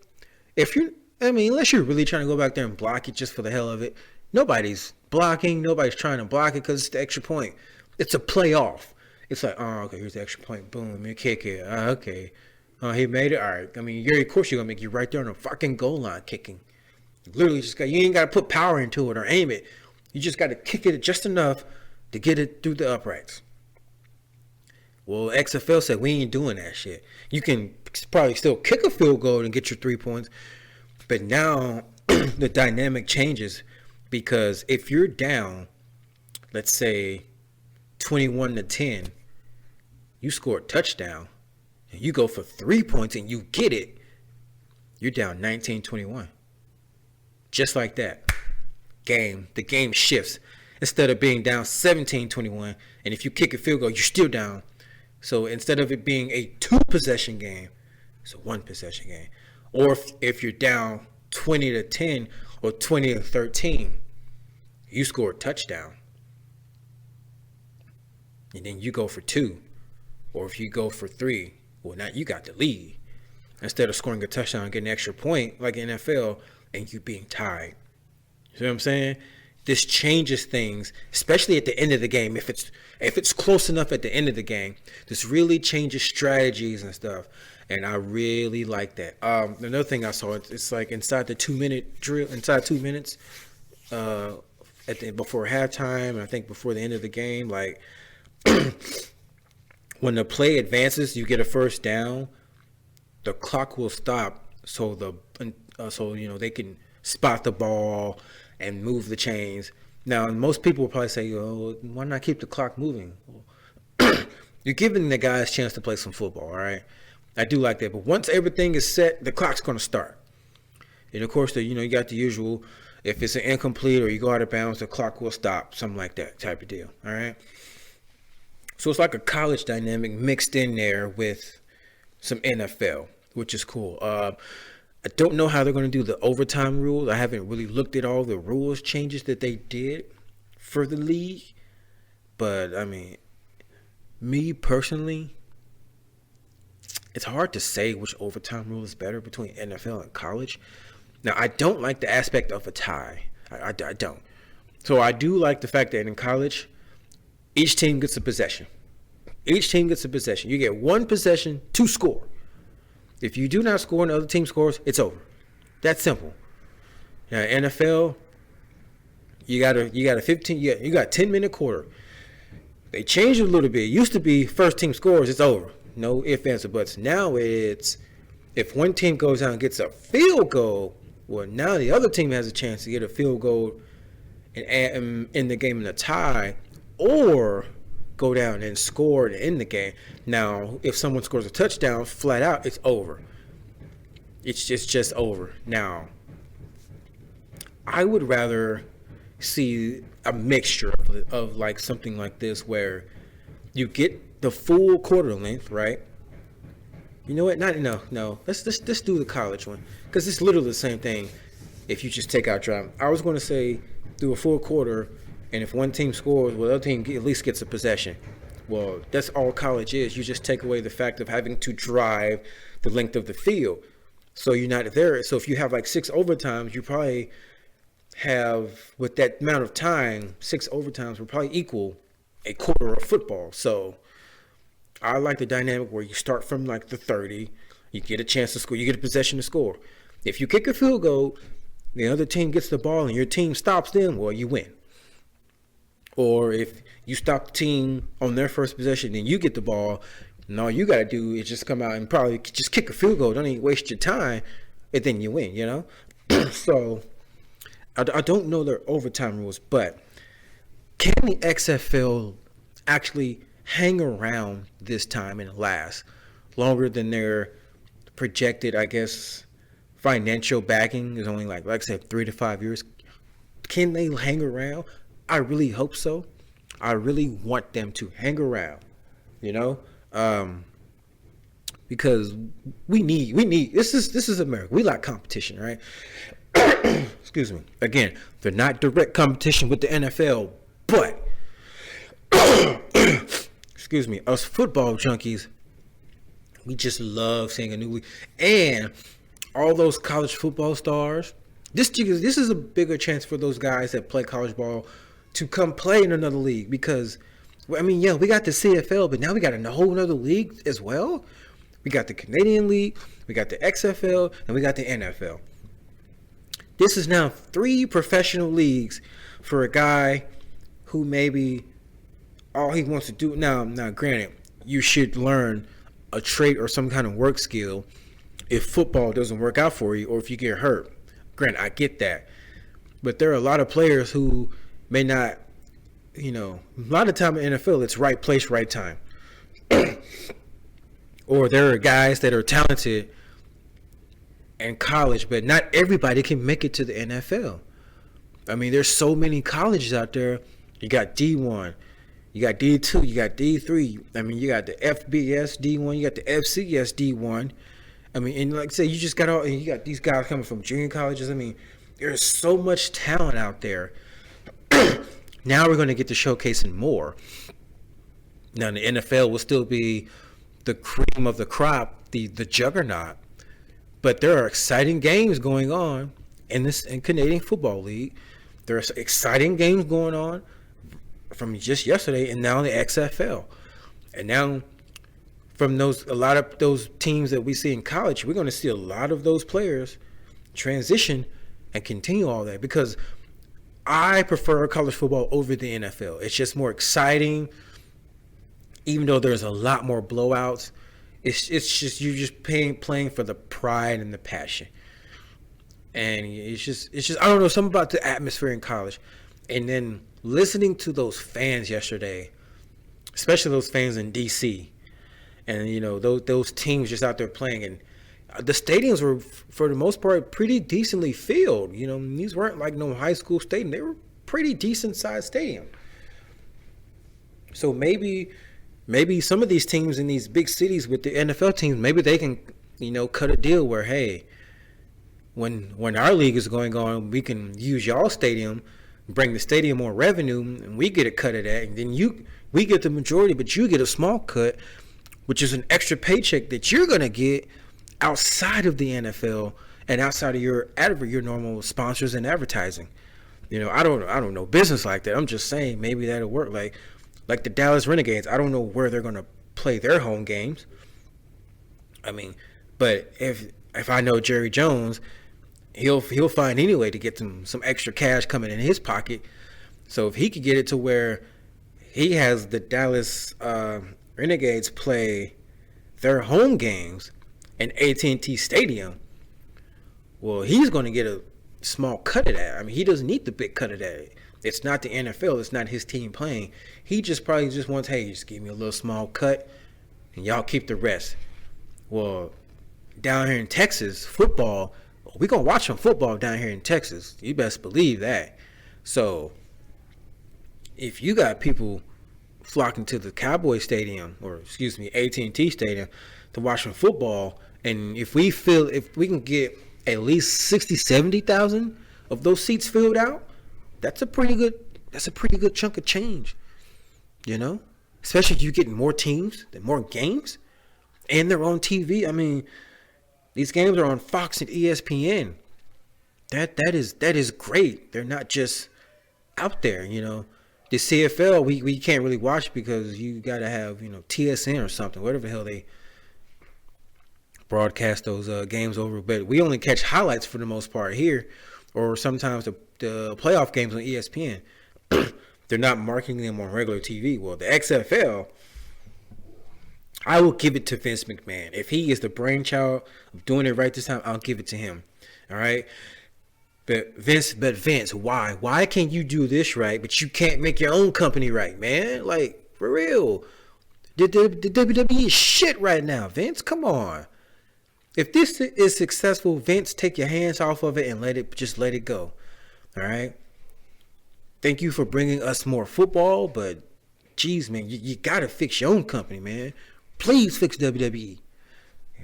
unless you're really trying to go back there and block it just for the hell of it, nobody's blocking, nobody's trying to block it because it's the extra point. It's a playoff. It's like, oh, okay, here's the extra point. Boom, let me kick it. Okay. He made it. All right. I mean, of course, you're going to make you right there on the fucking goal line kicking. Literally, you ain't got to put power into it or aim it. You just got to kick it just enough to get it through the uprights. Well, XFL said we ain't doing that shit. You can probably still kick a field goal and get your 3 points. But now the dynamic changes, because if you're down, let's say 21-10, you score a touchdown, and you go for 3 points and you get it, you're down 19-21. Just like that. The game shifts. Instead of being down 17-21, and if you kick a field goal, you're still down. So instead of it being a 2-possession game, it's a 1-possession game. Or if you're down 20-10 or 20-13, you score a touchdown. And then you go for 2. Or if you go for 3, well, now you got the lead. Instead of scoring a touchdown and getting an extra point like NFL and you being tied. You see what I'm saying? This changes things, especially at the end of the game. If it's close enough at the end of the game, this really changes strategies and stuff. And I really like that. Another thing I saw, it's like inside the 2-minute drill, inside 2 minutes, before halftime, and I think before the end of the game, like when the play advances, you get a first down, the clock will stop so they can spot the ball and move the chains. Now, most people will probably say, "Oh, why not keep the clock moving?" Well, you're giving the guys a chance to play some football, all right? I do like that, but once everything is set, the clock's going to start. And of course, you got the usual. If it's an incomplete or you go out of bounds, the clock will stop, something like that type of deal. All right. So it's like a college dynamic mixed in there with some NFL, which is cool. I don't know how they're going to do the overtime rules. I haven't really looked at all the rules changes that they did for the league, but I mean, me personally, it's hard to say which overtime rule is better between NFL and college. Now, I don't like the aspect of a tie. I don't. So I do like the fact that in college, each team gets a possession. Each team gets a possession. You get one possession to score. If you do not score and the other team scores, it's over. That's simple. Now, NFL, you got a 10-minute quarter. They changed it a little bit. It used to be first team scores, it's over. No ifs, ands, or buts. Now it's if one team goes out and gets a field goal, well, now the other team has a chance to get a field goal and in the game in a tie, or go down and score and end the game. Now, if someone scores a touchdown, flat out, it's over. It's just over. Now, I would rather see a mixture of like something like this where you get the full quarter length, right? You know what? No. Let's do the college one because it's literally the same thing. If you just take out drive, I was going to say do a full quarter, and if one team scores, well, the other team at least gets a possession. Well, that's all college is. You just take away the fact of having to drive the length of the field, so you're not there. So if you have like 6 overtimes, you probably have with that amount of time, 6 overtimes will probably equal a quarter of football. So I like the dynamic where you start from like the 30, you get a chance to score, you get a possession to score. If you kick a field goal, the other team gets the ball and your team stops them, well, you win. Or if you stop the team on their first possession and you get the ball, and all you got to do is just come out and probably just kick a field goal. Don't even waste your time, and then you win, So I don't know their overtime rules, but can the XFL actually hang around this time and last longer than their projected, I guess, financial backing is only like I said, 3 to 5 years? Can they hang around? I really hope so. I really want them to hang around, because we need this is America. We like competition, right? Excuse me. Again, they're not direct competition with the NFL, but excuse me, us football junkies, we just love seeing a new league. And all those college football stars, this is a bigger chance for those guys that play college ball to come play in another league because, I mean, we got the CFL, but now we got a whole other league as well. We got the Canadian League, we got the XFL, and we got the NFL. This is now 3 professional leagues for a guy who maybe all he wants to do now granted, you should learn a trait or some kind of work skill if football doesn't work out for you or if you get hurt. Granted, I get that. But there are a lot of players who may not, a lot of time in NFL, it's right place, right time. Or there are guys that are talented in college, but not everybody can make it to the NFL. I mean, there's so many colleges out there. You got D1, you got D2, you got D3. I mean, you got the FBS D1, you got the FCS D1. I mean, and like I said, you got these guys coming from junior colleges. I mean, there's so much talent out there. Now we're going to get to showcasing more. Now the NFL will still be the cream of the crop, the juggernaut. But there are exciting games going on in Canadian Football League. There are exciting games going on from just yesterday, and now the XFL. And now from a lot of those teams that we see in college, we're going to see a lot of those players transition and continue all that, because I prefer college football over the NFL. It's just more exciting, even though there's a lot more blowouts. It's just you're just playing for the pride and the passion, and it's just I don't know, something about the atmosphere in college. And then listening to those fans yesterday, especially those fans in DC, and you know those teams just out there playing, and the stadiums were for the most part pretty decently filled. You know, these weren't like no high school stadium; they were pretty decent sized stadium. So maybe some of these teams in these big cities with the NFL teams, maybe they can, you know, cut a deal where, hey, when our league is going on, we can use y'all stadium, bring the stadium more revenue, and we get a cut of that, and then we get the majority, but you get a small cut, which is an extra paycheck that you're gonna get outside of the NFL and outside of your normal sponsors and advertising. You know, I don't know business like that. I'm just saying maybe that'll work. Like the Dallas Renegades, I don't know where they're gonna play their home games. I mean, but if I know Jerry Jones, he'll find any way to get some extra cash coming in his pocket. So if he could get it to where he has the Dallas Renegades play their home games in AT&T Stadium, well, he's going to get a small cut of that. I mean, he doesn't need the big cut of that. It's not the NFL. It's not his team playing. He probably just wants, hey, just give me a little small cut, and y'all keep the rest. Well, down here in Texas, football, we're going to watch some football down here in Texas. You best believe that. So if you got people flocking to the Cowboy Stadium, or excuse me, AT&T Stadium to watch some football, and if we can get at least 60, 70,000 of those seats filled out, that's a pretty good chunk of change, you know? Especially if you're getting more teams, more games, and they're on TV. I mean, these games are on Fox and ESPN. That is great. They're not just out there, you know. The CFL we can't really watch because you gotta have, you know, TSN or something, whatever the hell they broadcast those games over. But we only catch highlights for the most part here, or sometimes the playoff games on ESPN. They're not marketing them on regular TV. Well, the XFL, I will give it to Vince McMahon. If he is the brainchild of doing it right this time, I'll give it to him. All right. But Vince, why? Why can't you do this right, but you can't make your own company right, man? Like, for real. The WWE is shit right now, Vince. Come on. If this is successful, Vince, take your hands off of it and let it go. All right. Thank you for bringing us more football, but geez, man, you gotta fix your own company, man. Please fix WWE.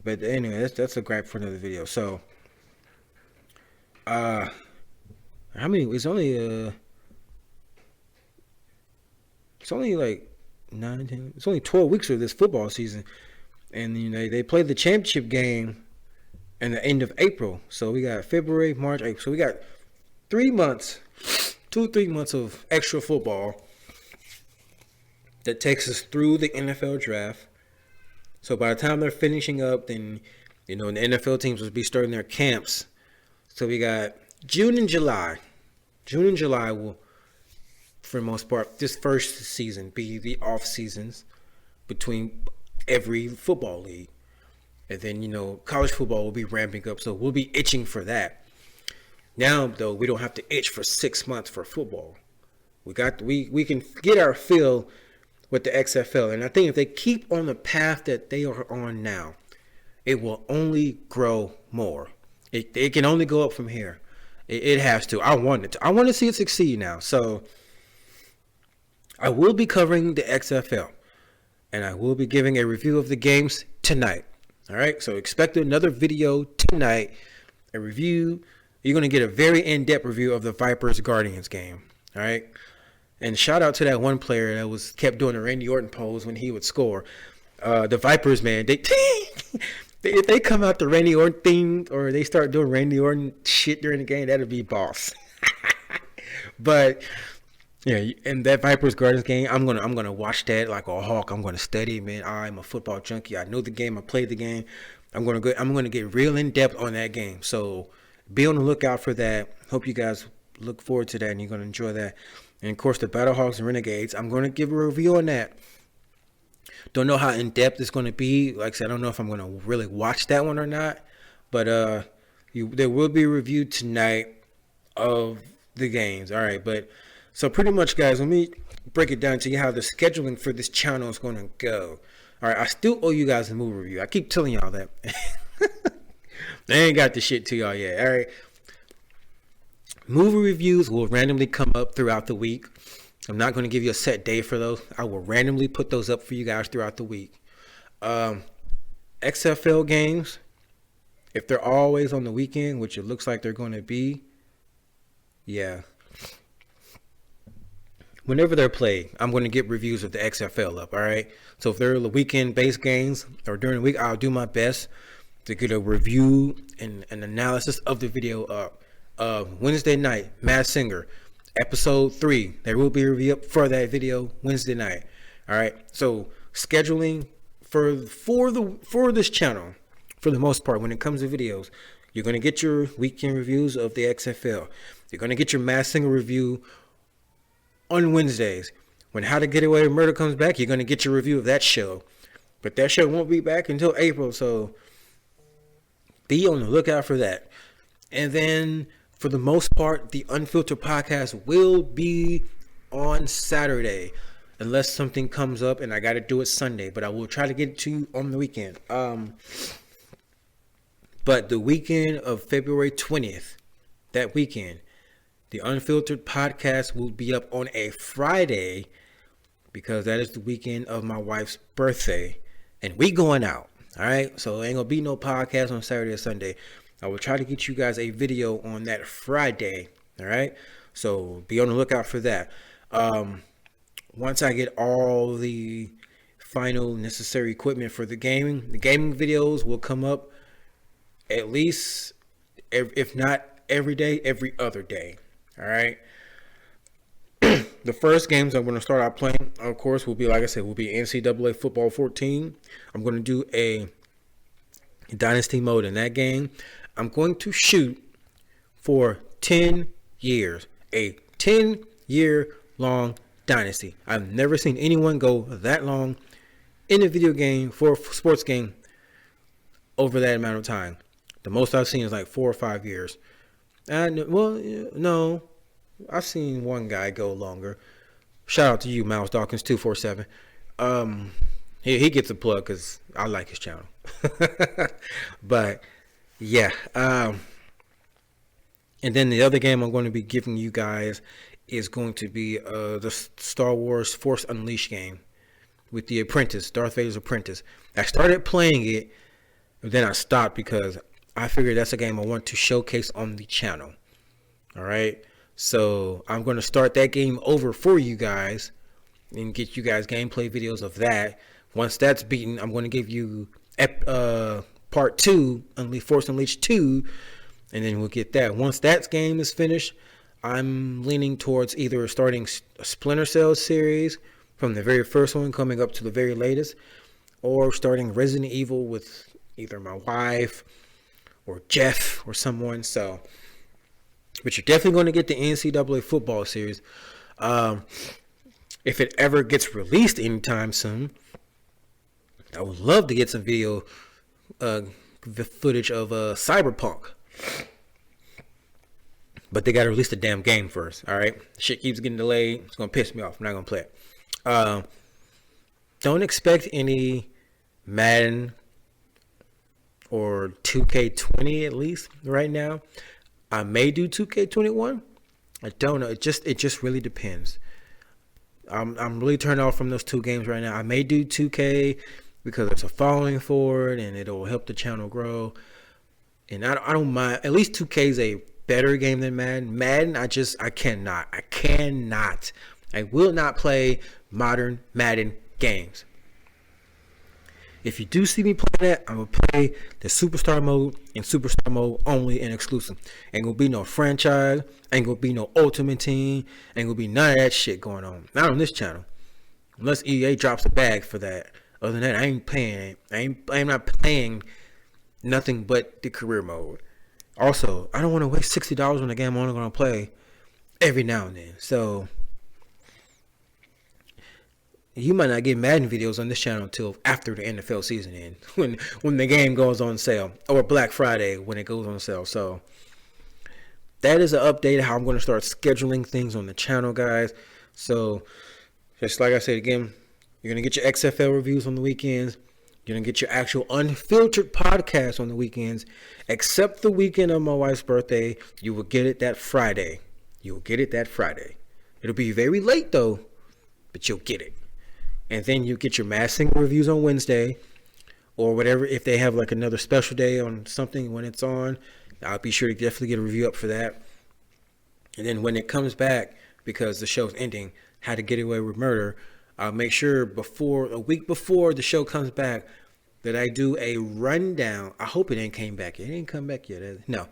But anyway, that's a gripe for another video. So, how many? It's only like 9, 10. It's only 12 weeks of this football season, and you know they played the championship game in the end of April. So we got February, March, April. So we got 3 months, 2 or 3 months of extra football that takes us through the NFL draft. So by the time they're finishing up, then, you know, the NFL teams will be starting their camps. So we got June and July. June and July will, for the most part, this first season be the off seasons between every football league. And then, you know, college football will be ramping up. So we'll be itching for that. Now, though, we don't have to itch for 6 months for football. We can get our fill with the XFL. And I think if they keep on the path that they are on now, it will only grow more. It can only go up from here. It has to. I want it to. I want to see it succeed now. So I will be covering the XFL. And I will be giving a review of the games tonight. All right, so expect another video tonight, a review. You're going to get a very in-depth review of the Vipers Guardians game. All right, and shout out to that one player that kept doing the Randy Orton pose when he would score. The Vipers, man, if they come out the Randy Orton theme or they start doing Randy Orton shit during the game, that'll be boss. But yeah, in that Vipers Guardians game, I'm gonna watch that like a hawk. I'm gonna study, man. I'm a football junkie. I know the game. I played the game. I'm gonna get real in depth on that game. So be on the lookout for that. Hope you guys look forward to that and you're gonna enjoy that. And of course, the Battlehawks and Renegades. I'm gonna give a review on that. Don't know how in depth it's gonna be. Like I said, I don't know if I'm gonna really watch that one or not. But there will be a review tonight of the games. All right, but. So pretty much, guys, let me break it down to you how the scheduling for this channel is going to go. All right, I still owe you guys a movie review. I keep telling y'all that. I ain't got the shit to y'all yet. All right. Movie reviews will randomly come up throughout the week. I'm not going to give you a set day for those. I will randomly put those up for you guys throughout the week. XFL games, if they're always on the weekend, which it looks like they're going to be, yeah. Whenever they're played, I'm going to get reviews of the XFL up, all right? So if they're the weekend-based games or during the week, I'll do my best to get a review and an analysis of the video up. Wednesday night, Masked Singer, episode 3. There will be a review up for that video Wednesday night, all right? So scheduling for this channel, for the most part, when it comes to videos, you're going to get your weekend reviews of the XFL. You're going to get your Masked Singer review on Wednesdays. When How to Get Away with Murder comes back, you're going to get your review of that show. But that show won't be back until April, so be on the lookout for that. And then, for the most part, the Unfiltered Podcast will be on Saturday, unless something comes up and I got to do it Sunday. But I will try to get it to you on the weekend. But the weekend of February 20th, that weekend, the Unfiltered Podcast will be up on a Friday because that is the weekend of my wife's birthday. And we going out, all right? So ain't going to be no podcast on Saturday or Sunday. I will try to get you guys a video on that Friday, all right? So be on the lookout for that. Once I get all the final necessary equipment for the gaming videos will come up at least, if not every day, every other day. All right. The first games I'm going to start out playing, of course, will be, like I said, will be NCAA Football 14. I'm going to do a dynasty mode in that game. I'm going to shoot for 10 years, a 10-year long dynasty. I've never seen anyone go that long in a video game for a sports game over that amount of time. The most I've seen is like 4 or 5 years. No, I've seen one guy go longer. Shout out to you, Miles Dawkins 247. He gets a plug because I like his channel. But yeah, and then the other game I'm going to be giving you guys is going to be the Star Wars Force Unleashed game with the Apprentice, Darth Vader's Apprentice. I started playing it, but then I stopped because I figured that's a game I want to showcase on the channel. All right. So I'm going to start that game over for you guys and get you guys gameplay videos of that. Once that's beaten, I'm going to give you part 2, Force Unleashed 2, and then we'll get that. Once that game is finished, I'm leaning towards either starting a Splinter Cell series from the very first one coming up to the very latest, or starting Resident Evil with either my wife or Jeff or someone. So, but you're definitely going to get the NCAA football series. If it ever gets released anytime soon, I would love to get some video footage of Cyberpunk. But they got to release the damn game first, all right? Shit keeps getting delayed. It's going to piss me off. I'm not going to play it. Don't expect any Madden or 2K20 at least right now. I may do 2K21. I don't know. It just really depends. I'm really turned off from those two games right now. I may do 2K because there's a following for it and it'll help the channel grow. And I don't mind. At least 2K is a better game than Madden. Madden, I cannot. I will not play modern Madden games. If you do see me play that, I'm going to play the Superstar mode and Superstar mode only and exclusive. Ain't going to be no franchise. Ain't going to be no Ultimate Team. Ain't going to be none of that shit going on. Not on this channel. Unless EA drops a bag for that. Other than that, I ain't paying. I'm not playing nothing but the career mode. Also, I don't want to waste $60 on a game I'm only going to play every now and then. So you might not get Madden videos on this channel until after the NFL season ends, when the game goes on sale, or Black Friday when it goes on sale. So that is an update of how I'm going to start scheduling things on the channel, guys. So just like I said again, you're going to get your XFL reviews on the weekends. You're going to get your actual Unfiltered Podcast on the weekends. Except the weekend of my wife's birthday, you will get it that Friday. It'll be very late though, but you'll get it. And then you get your Masked Singer reviews on Wednesday, or whatever. If they have like another special day on something when it's on, I'll be sure to definitely get a review up for that. And then when it comes back, because the show's ending, How to Get Away with Murder, I'll make sure a week before the show comes back, that I do a rundown. I hope it ain't came back yet. It ain't come back yet. No.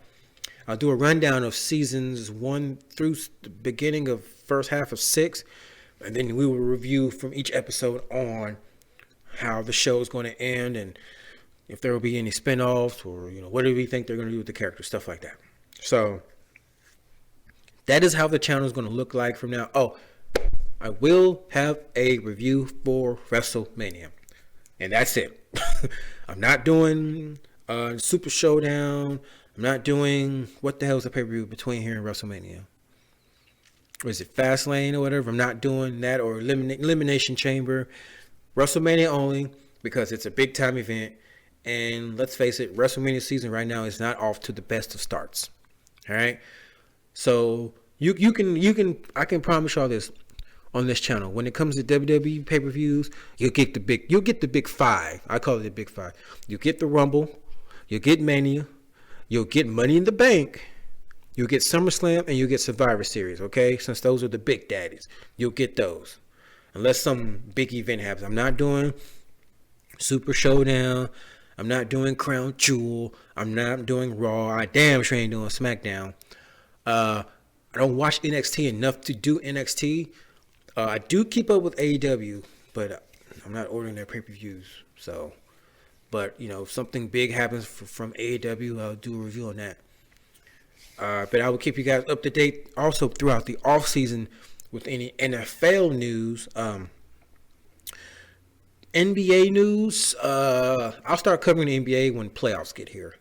I'll do a rundown of seasons 1 through the beginning of first half of 6. And then we will review from each episode on how the show is going to end, and if there will be any spinoffs, or what do we think they're going to do with the characters, stuff like that. So that is how the channel is going to look like from now. Oh, I will have a review for WrestleMania, and that's it. I'm not doing Super Showdown. I'm not doing what the hell is the pay-per-view between here and WrestleMania. Or is it Fastlane or whatever? I'm not doing that, or Elimination Chamber. WrestleMania only, because it's a big time event. And let's face it, WrestleMania season right now is not off to the best of starts. All right. So I can promise y'all this on this channel. When it comes to WWE pay-per-views, you'll get the big five. I call it the big five. You get the Rumble, you'll get Mania, you'll get Money in the Bank, you'll get SummerSlam, and you'll get Survivor Series, okay? Since those are the big daddies. You'll get those. Unless some big event happens. I'm not doing Super Showdown. I'm not doing Crown Jewel. I'm not doing Raw. I damn sure ain't doing SmackDown. I don't watch NXT enough to do NXT. I do keep up with AEW, but I'm not ordering their pay-per-views. So, but, if something big happens from AEW, I'll do a review on that. But I will keep you guys up to date also throughout the off season with any NFL news, NBA news. I'll start covering the NBA when playoffs get here.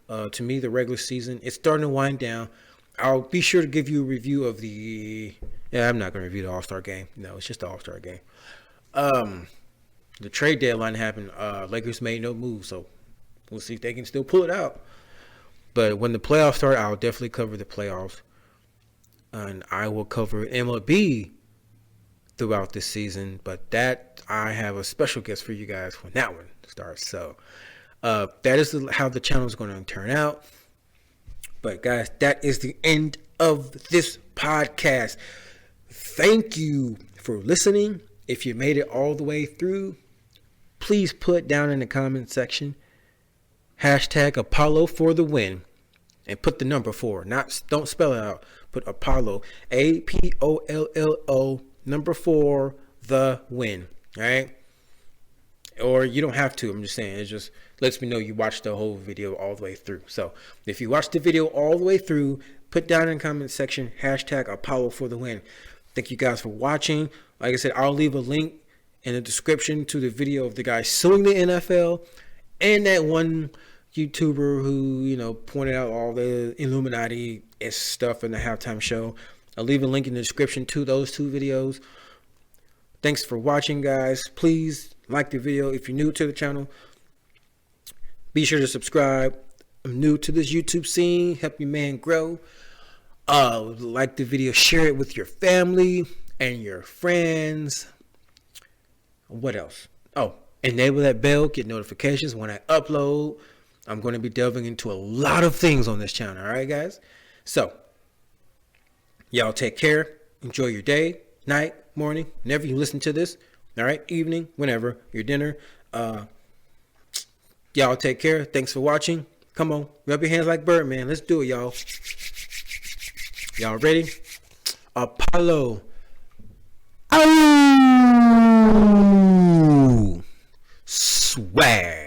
To me, the regular season, it's starting to wind down. I'll be sure to give you a review of I'm not going to review the All-Star game. No, it's just the All-Star game. The trade deadline happened. Lakers made no move, so we'll see if they can still pull it out. But when the playoffs start, I'll definitely cover the playoffs. And I will cover MLB throughout this season. But that, I have a special guest for you guys when that one starts. So that is how the channel is going to turn out. But guys, that is the end of this podcast. Thank you for listening. If you made it all the way through, please put down in the comment section hashtag Apollo for the win, and put the number 4. Don't spell it out. Put Apollo, APOLLO, number 4, the win. All right. Or you don't have to. I'm just saying. It just lets me know you watched the whole video all the way through. So if you watched the video all the way through, put down in the comment section hashtag Apollo for the win. Thank you guys for watching. Like I said, I'll leave a link in the description to the video of the guy suing the NFL and that one YouTuber who, pointed out all the Illuminati stuff in the halftime show. I'll leave a link in the description to those 2 videos. Thanks for watching, guys. Please like the video if you're new to the channel. Be sure to subscribe. I'm new to this YouTube scene. Help your man grow. Like the video. Share it with your family and your friends. What else? Oh, Enable that bell, get notifications when I upload. I'm going to be delving into a lot of things on this channel. All right, guys? So, y'all take care. Enjoy your day, night, morning, whenever you listen to this. All right? Evening, whenever, your dinner. Y'all take care. Thanks for watching. Come on. Rub your hands like Birdman. Let's do it, y'all. Y'all ready? Apollo. Oh! Swag.